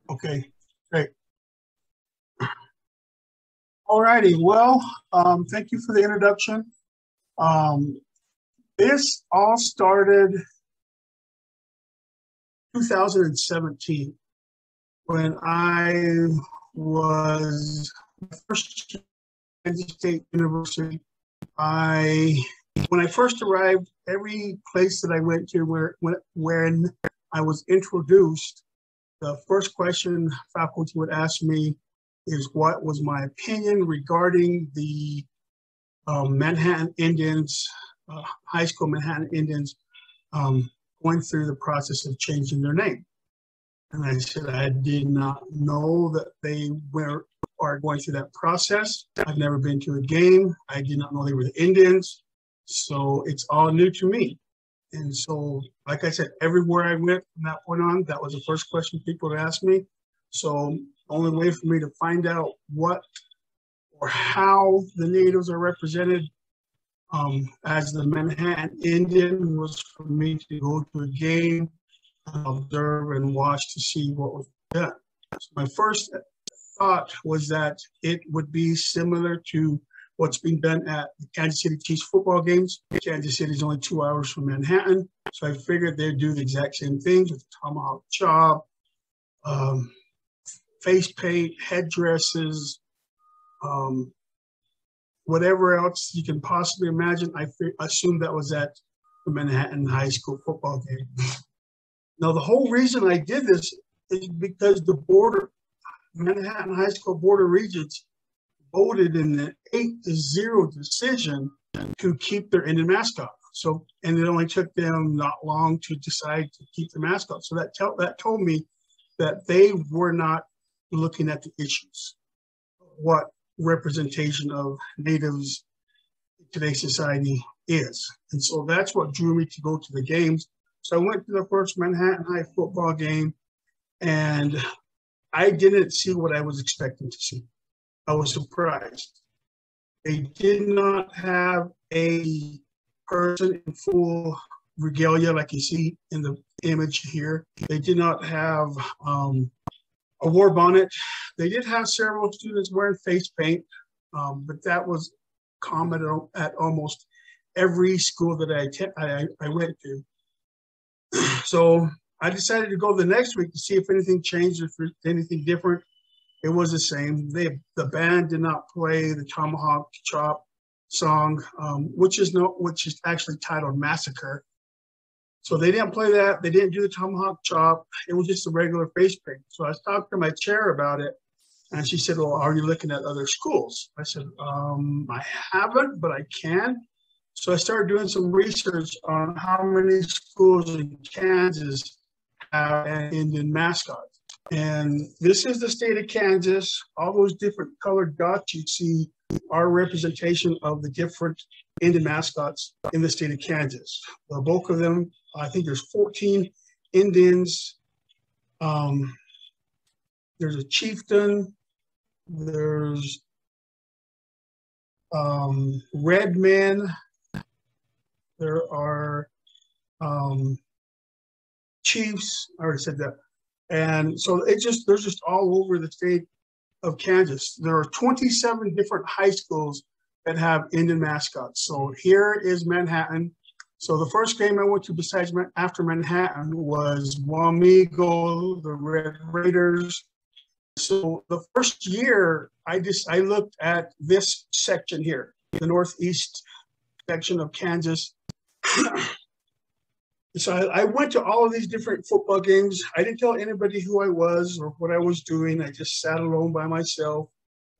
Okay, great. All righty. Well, thank you for the introduction. Um, this all started 2017 when I was first at Kansas State University. I when I first arrived, every place that I went to when I was introduced, the first question faculty would ask me is what was my opinion regarding the Manhattan Indians, high school Manhattan Indians, going through the process of changing their name. And I said, I did not know that they are going through that process. I've never been to a game. I did not know they were the Indians. So it's all new to me. And so, like I said, everywhere I went from that point on, that was the first question people would ask me. So the only way for me to find out what or how the natives are represented as the Manhattan Indian was for me to go to a game, observe and watch to see what was done. So my first thought was that it would be similar to what's being done at the Kansas City Chiefs football games. Kansas City is only 2 hours from Manhattan, so I figured they'd do the exact same things with the tomahawk chop, face paint, headdresses, whatever else you can possibly imagine. I assumed that was at the Manhattan High School football game. Now, the whole reason I did this is because the Manhattan High School Board of Regents voted in the 8-0 decision to keep their Indian mascot. So, and it only took them not long to decide to keep the mascot. So that told me that they were not looking at the issues, what representation of natives in today's society is. And so that's what drew me to go to the games. So I went to the first Manhattan High football game, and I didn't see what I was expecting to see. I was surprised. They did not have a person in full regalia like you see in the image here. They did not have a war bonnet. They did have several students wearing face paint, but that was common at almost every school that I went to. So I decided to go the next week to see if anything changed, if there's anything different. It was the same. The band did not play the tomahawk chop song, which is actually titled Massacre. So they didn't play that. They didn't do the tomahawk chop. It was just a regular face paint. So I talked to my chair about it, and she said, well, are you looking at other schools? I said, I haven't, but I can. So I started doing some research on how many schools in Kansas have an Indian mascot. And this is the state of Kansas. All those different colored dots you see are representation of the different Indian mascots in the state of Kansas. The bulk of them, I think there's 14 Indians. There's a chieftain. There's red men. There are chiefs. I already said that. And so they're just all over the state of Kansas. There are 27 different high schools that have Indian mascots. So here is Manhattan. So the first game I went to besides after Manhattan was Wamego, the Red Raiders. So the first year I looked at this section here, the northeast section of Kansas. So I went to all of these different football games. I didn't tell anybody who I was or what I was doing. I just sat alone by myself.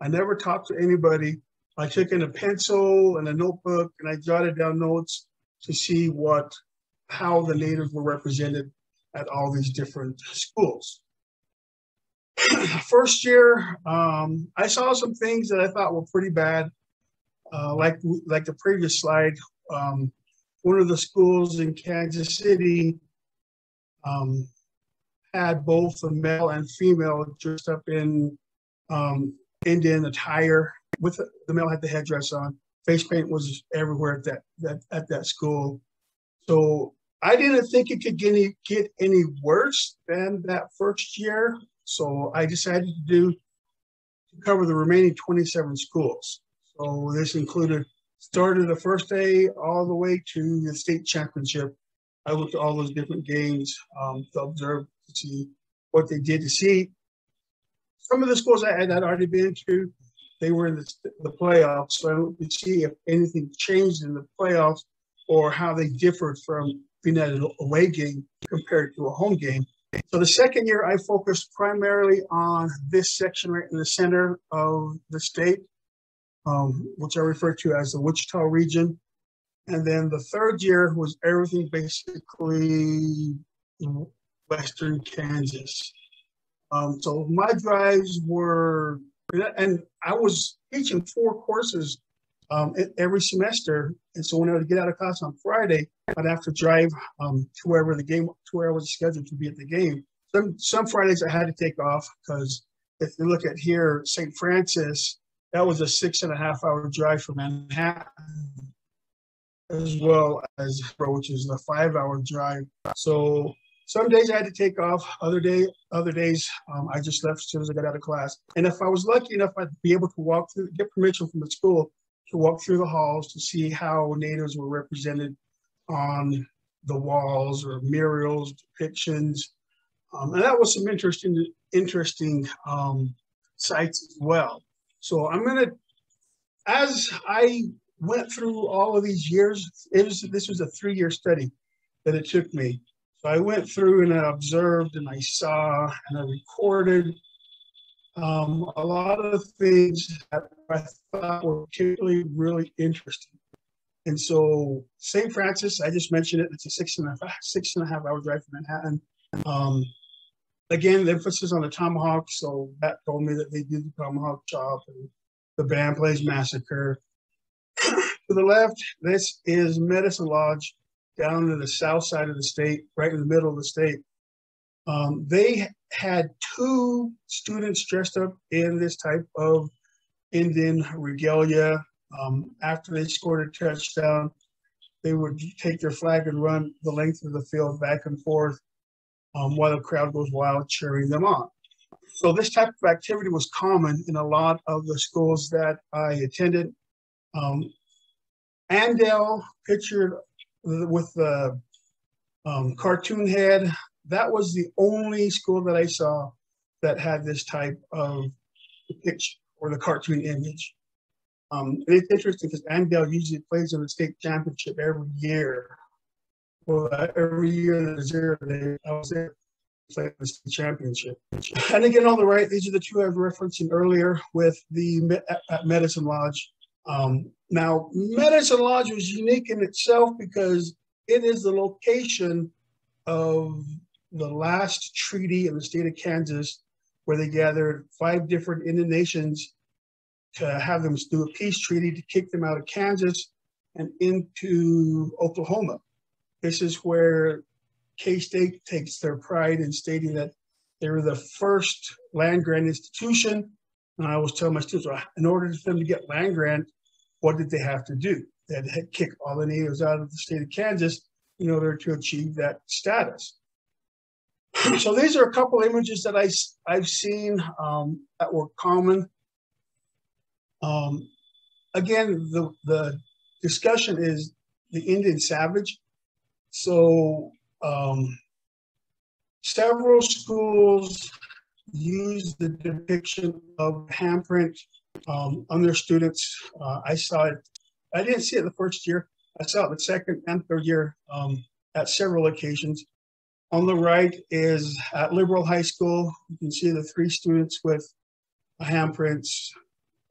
I never talked to anybody. I took in a pencil and a notebook, and I jotted down notes to see how the natives were represented at all these different schools. First year, I saw some things that I thought were pretty bad, like the previous slide. One of the schools in Kansas City had both a male and female dressed up in Indian attire. With the male had the headdress on. Face paint was everywhere at that school. So I didn't think it could get any worse than that first year. So I decided to cover the remaining 27 schools. So this included, started the first day all the way to the state championship. I looked at all those different games to observe, to see what they did, to see some of the schools I had already been to. They were in the playoffs, so I looked to see if anything changed in the playoffs or how they differed from being at an away game compared to a home game. So the second year, I focused primarily on this section right in the center of the state, which I refer to as the Wichita region. And then the third year was everything basically Western Kansas. So my drives were, and I was teaching 4 courses every semester. And so when I would get out of class on Friday, I'd have to drive to wherever to where I was scheduled to be at the game. Some Fridays I had to take off because if you look at here, St. Francis, that was a 6.5-hour drive from Manhattan, as well as, which is a 5-hour drive. So some days I had to take off. Other days, I just left as soon as I got out of class. And if I was lucky enough, I'd be able to walk through, get permission from the school to walk through the halls to see how natives were represented on the walls or murals, depictions. And that was some interesting sites as well. So as I went through all of these years, this was a 3-year study that it took me. So I went through and I observed and I saw and I recorded a lot of things that I thought were particularly really interesting. And so St. Francis, I just mentioned it, it's a 6.5-hour drive from Manhattan. Again, the emphasis on the tomahawk, so that told me that they do the tomahawk chop and the band plays Massacre. To the left, this is Medicine Lodge down to the south side of the state, right in the middle of the state. They had 2 students dressed up in this type of Indian regalia. After they scored a touchdown, they would take their flag and run the length of the field back and forth while the crowd goes wild cheering them on. So this type of activity was common in a lot of the schools that I attended. Andale, pictured with the cartoon head, that was the only school that I saw that had this type of depiction or the cartoon image. And it's interesting because Andale usually plays in the state championship every year. Well, every year I was there playing the state championship. And again, on the right, these are the 2 I was referencing earlier with the at Medicine Lodge. Now, Medicine Lodge was unique in itself because it is the location of the last treaty in the state of Kansas, where they gathered 5 different Indian nations to have them do a peace treaty to kick them out of Kansas and into Oklahoma. This is where K-State takes their pride in stating that they were the first land grant institution. And I always tell my students, well, in order for them to get land grant, what did they have to do? They had to kick all the natives out of the state of Kansas in order to achieve that status. So these are a couple images that I've seen that were common. Again, the discussion is the Indian savage. So several schools use the depiction of handprint on their students. I saw it. I didn't see it the first year. I saw it the second and third year at several occasions. On the right is at Liberal High School. You can see the 3 students with handprints.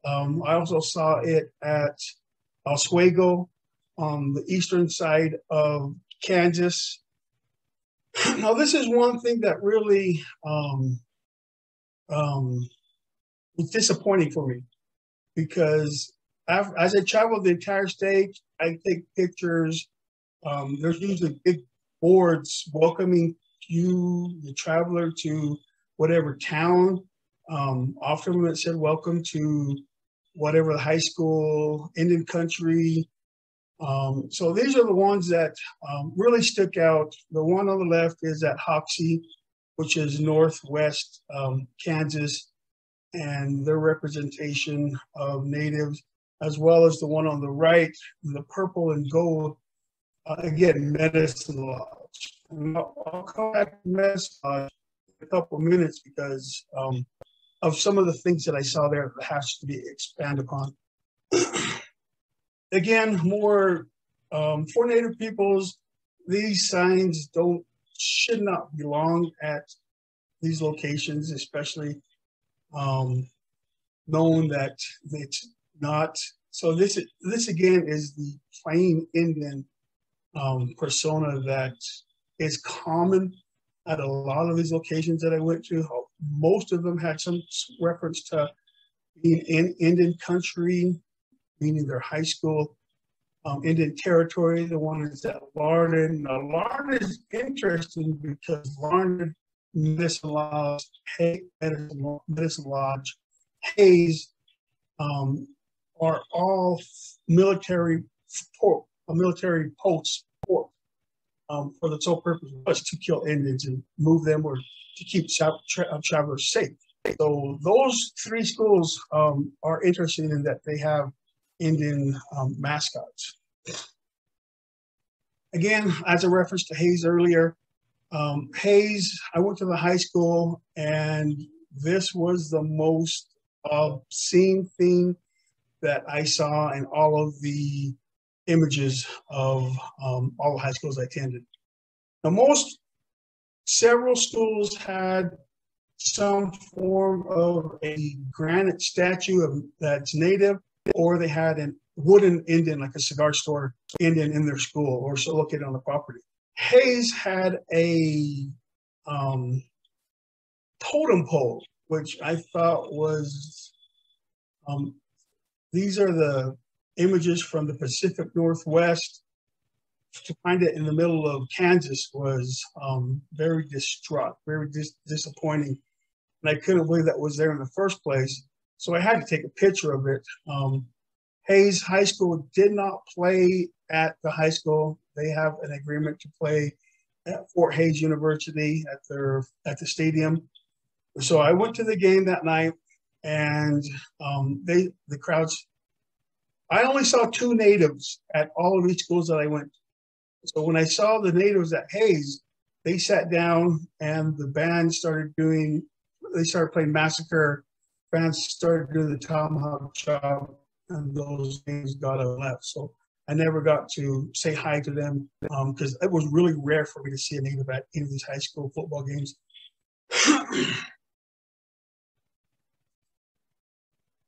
I also saw it at Oswego on the eastern side of Kansas. Now, this is one thing that really was disappointing for me, because as I travel the entire state, I take pictures. There's usually big boards welcoming you, the traveler, to whatever town. Often it said, welcome to whatever the high school, Indian country. So these are the ones that really stuck out. The one on the left is at Hoxie. which is northwest Kansas, and their representation of natives, as well as the one on the right, the purple and gold, again, Medicine Lodge. And I'll come back to Medicine Lodge in a couple of minutes because of some of the things that I saw there that has to be expanded upon. Again, more for Native peoples, these signs should not belong at these locations, especially knowing that it's not. So this again is the plain Indian persona that is common at a lot of these locations that I went to. Most of them had some reference to being in Indian country, meaning their high school, Indian territory. The one is at Larned. Now, Larned is interesting because Larned, Medicine Lodge, Hayes are all military posts for the sole purpose was to kill Indians and move them or to keep travelers safe. So those three schools are interesting in that they have Indian mascots. Again, as a reference to Hayes earlier, Hayes, I went to the high school and this was the most obscene thing that I saw in all of the images of all the high schools I attended. Now, several schools had some form of a granite statue that's native, or they had a wooden Indian, like a cigar store Indian in their school or so located on the property. Hayes had a totem pole, which I thought was, these are the images from the Pacific Northwest. To find it in the middle of Kansas was very distraught, very disappointing. And I couldn't believe that was there in the first place. So I had to take a picture of it. Hayes High School did not play at the high school. They have an agreement to play at Fort Hays University at the stadium. So I went to the game that night, and the crowds. I only saw two natives at all of these schools that I went to. So when I saw the natives at Hayes, they sat down and the band they started playing Massacre. Fans started doing the Tomahawk Chop, and those names got left. So I never got to say hi to them because it was really rare for me to see a native at any of these high school football games.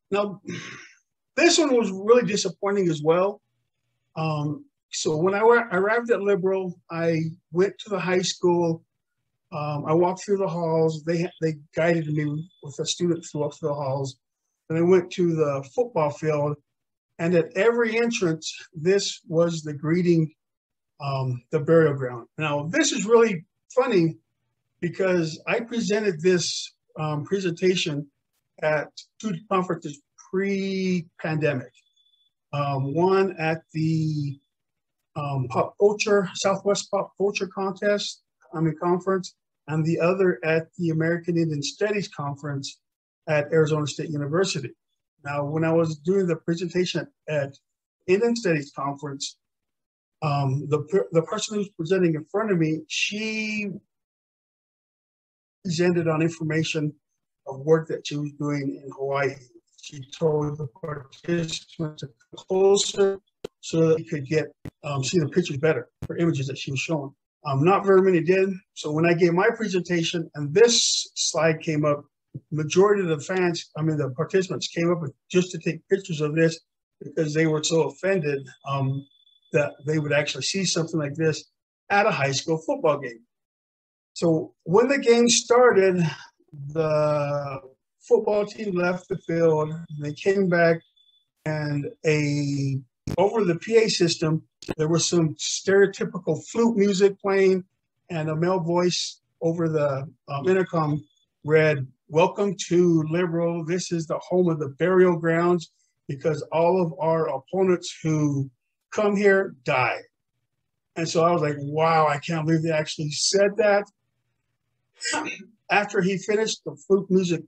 Now, this one was really disappointing as well. So when I arrived at Liberal, I went to the high school. I walked through the halls. They guided me with a student through the halls. And I went to the football field. And at every entrance, this was the greeting, the burial ground. Now, this is really funny because I presented this presentation at two conferences pre-pandemic. One at the Pop Culture, Southwest Pop Culture conference, and the other at the American Indian Studies Conference at Arizona State University. Now, when I was doing the presentation at Indian Studies Conference, the person who's presenting in front of me, she presented on information of work that she was doing in Hawaii. She told the participants to come closer so that they could get see the pictures better for images that she was showing. Not very many did. So when I gave my presentation and this slide came up, majority of the participants came up just to take pictures of this because they were so offended that they would actually see something like this at a high school football game. So when the game started, the football team left the field. They came back, and over the PA system, there was some stereotypical flute music playing, and a male voice over the intercom read, "Welcome to Liberal. This is the home of the burial grounds because all of our opponents who come here die." And so I was like, wow, I can't believe they actually said that. After he finished, the flute music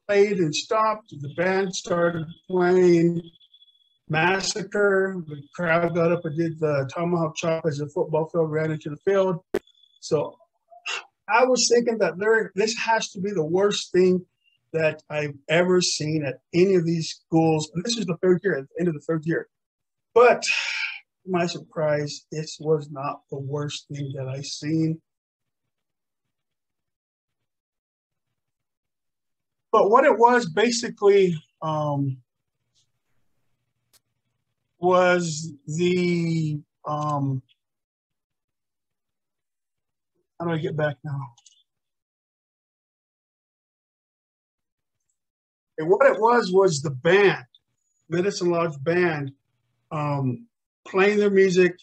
played and stopped. The band started playing Massacre. The crowd got up and did the tomahawk chop as the football field ran into the field. So I was thinking that this has to be the worst thing that I've ever seen at any of these schools. And this is the third year, at the end of the third year. But to my surprise, this was not the worst thing that I've seen. But what it was basically was the, how do I get back now? And what it was the band, Medicine Lodge band, playing their music,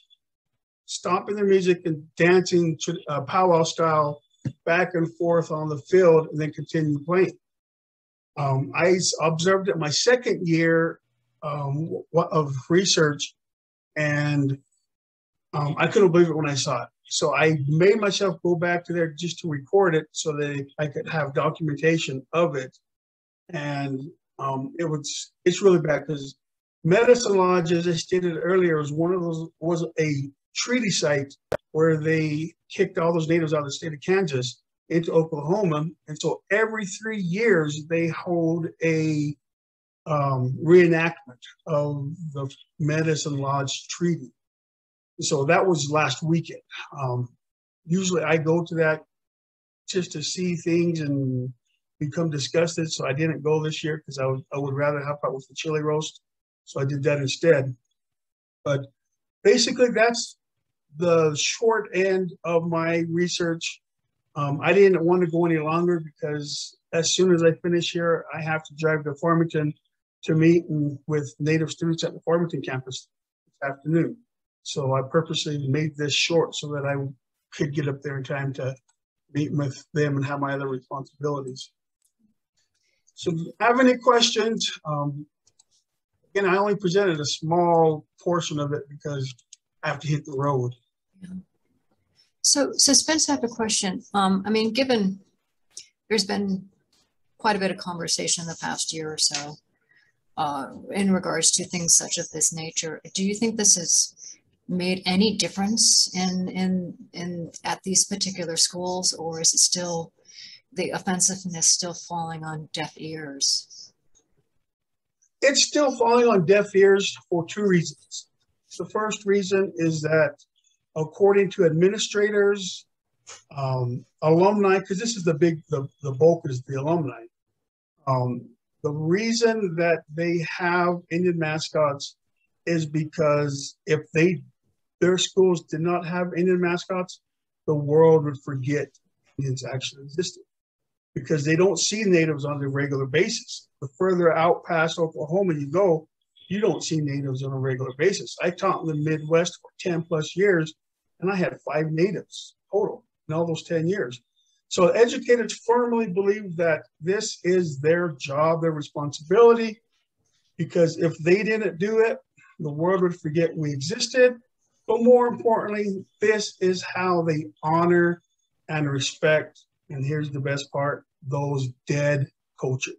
stomping their music and dancing to powwow style back and forth on the field and then continue playing. I observed it my second year of research, and I couldn't believe it when I saw it. So I made myself go back to there just to record it so that I could have documentation of it. And it's really bad because Medicine Lodge, as I stated earlier, was a treaty site where they kicked all those natives out of the state of Kansas into Oklahoma. And so every 3 years they hold a reenactment of the Medicine Lodge Treaty. So that was last weekend. Usually I go to that just to see things and become disgusted. So I didn't go this year because I would rather help out with the chili roast. So I did that instead. But basically that's the short end of my research. I didn't want to go any longer because as soon as I finish here, I have to drive to Farmington to meet with Native students at the Farmington campus this afternoon. So I purposely made this short so that I could get up there in time to meet with them and have my other responsibilities. So if you have any questions, again, I only presented a small portion of it because I have to hit the road. Yeah. So Spence, I have a question. I mean, given there's been quite a bit of conversation in the past year or so in regards to things such of this nature, do you think this has made any difference in at these particular schools, or is it still the offensiveness still falling on deaf ears? It's still falling on deaf ears for two reasons. The first reason is that according to administrators, alumni, because this is the bulk is the alumni. The reason that they have Indian mascots is because if their schools did not have Indian mascots, the world would forget Indians actually existed because they don't see natives on a regular basis. The further out past Oklahoma you go, you don't see natives on a regular basis. I taught in the Midwest for 10 plus years, and I had 5 natives total in all those 10 years. So educators firmly believe that this is their job, their responsibility, because if they didn't do it, the world would forget we existed. But more importantly, this is how they honor and respect, and here's the best part, those dead cultures.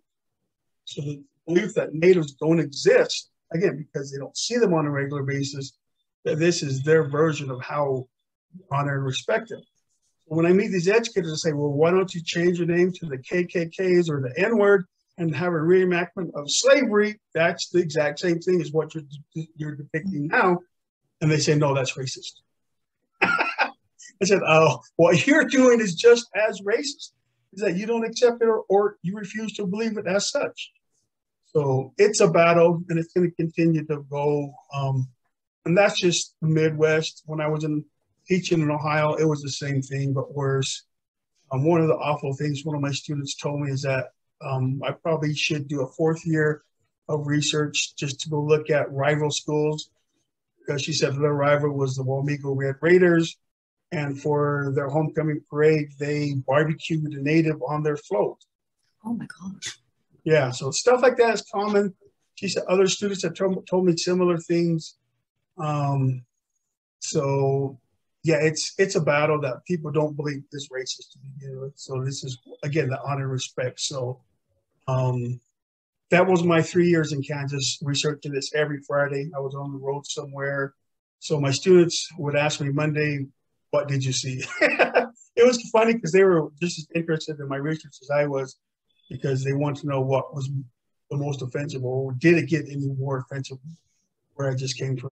So the belief that natives don't exist, again, because they don't see them on a regular basis, that this is their version of how honor and respect them. When I meet these educators, I say, well, why don't you change your name to the KKKs or the N-word and have a reenactment of slavery? That's the exact same thing as what you're depicting now. And they say, no, that's racist. I said, oh, what you're doing is just as racist, is that you don't accept it or you refuse to believe it as such. So it's a battle, and it's going to continue to go. And that's just the Midwest. When I was teaching in Ohio, it was the same thing, but worse. One of the awful things one of my students told me is that I probably should do a 4th year of research just to go look at rival schools, because she said their rival was the Wamego Red Raiders, and for their homecoming parade, they barbecued a native on their float. Oh my gosh. Yeah, so stuff like that is common. She said other students have told me similar things. So yeah, it's a battle that people don't believe is racist to begin with. So this is, again, the honor and respect. So that was my 3 years in Kansas, researching this every Friday. I was on the road somewhere. So my students would ask me Monday, what did you see? It was funny because they were just as interested in my research as I was, because they wanted to know what was the most offensive, or did it get any more offensive where I just came from.